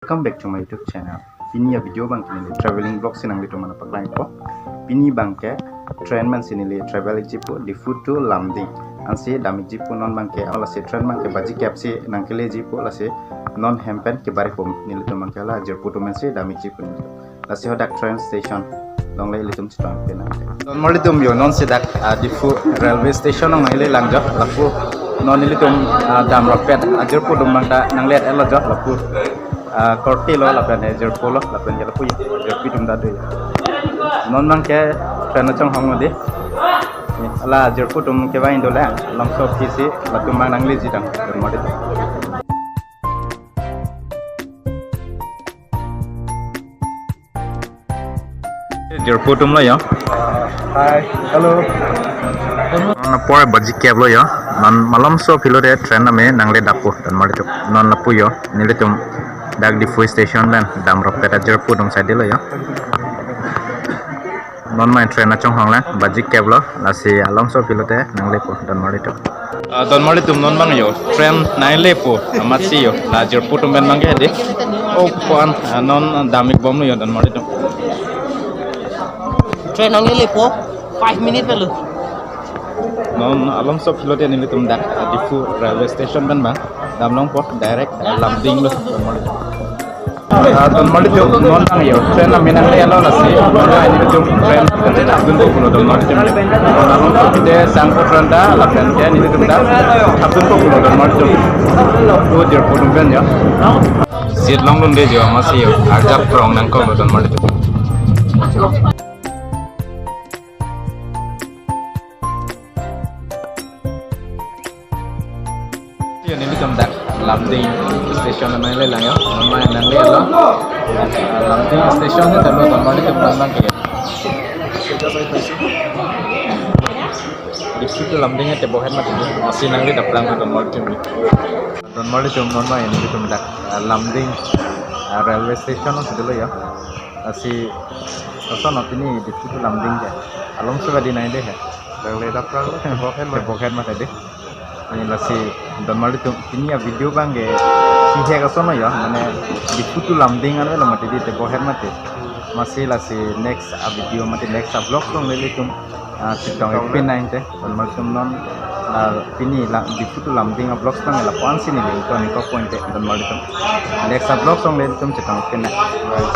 Welcome back to my YouTube channel. Ini ya video bang kini traveling vlog sinang itu mana pakai po. Ini bang ke train man sini le travel Jirpo Diphu to Lumding. Ansi dami Jirpo non bang ke ala se train man ke baji cap se nangkele Jirpo la se non hempen ke bari pom nili to bang ke la Jirpo to man se dami Jirpo ni. La se hodak train station long le litum chitang pe nang. Non moli tum yo non se dak Diphu railway station nang le lang jo la pu non nili tum dam rocket Jirpo dum bang da nang le ela jo la pu korti lo lapan Jirpo lo lapan jala puy Jirpo tum da doy non mang ke trana chong hong de ala Jirpo tum ke bain do la lam so phisi latum mang nang le jidang modi Jirpo tum lo yo hi hello na por baji cab lo yo non malam so philo de train na me nang le dapu dan modi tum non na puyo nile tum dak Diphu station ben dam rok peta Jirpo dong side lo ya non main train achong hong la baji cab lo la si along so pilote nang lepo don mari tum non bang yo train nang lepo amat si yo la Jirpo tum ben mang ge de o kon non damik bom yo don mari tum train nang lepo 5 minutes pelu non along so pilote ni tum dak Diphu railway station ben bang dam long po direct Lumding lo don mali tum non nang yo train na minang le lo la si non la ni tum train dun ko kulo don mali tum non along so pite sang ko train da la pen ke ni tum da dun ko kulo don mali tum to Jirpo tum ben yo sit long dun de jo masih yo ajak prong nang ko don mali tum ini tum dak Lumding station na le lang yo main nang le lo Lumding station ni talo don mali tum nang ke Diphu to Lumding te bohen ma masih nang le daplang don mali tum non main ni tum dak Lumding railway station no sedelo ya asi sono ini Diphu to Lumding ja along sudah di nai deh railway daplang bohen ma tadi ini lasi don mali tum ini ya video bang ge si he sono ya mane Diphu to Lumding ane lo mati di te bohen mati masih lasi next video mati next vlog dong lele tum chitong P9 te don mali tum non ini Diphu to Lumding vlog tang la pon sini link to ni ko point te don mali tum next vlog dong lele tum chitong P9 right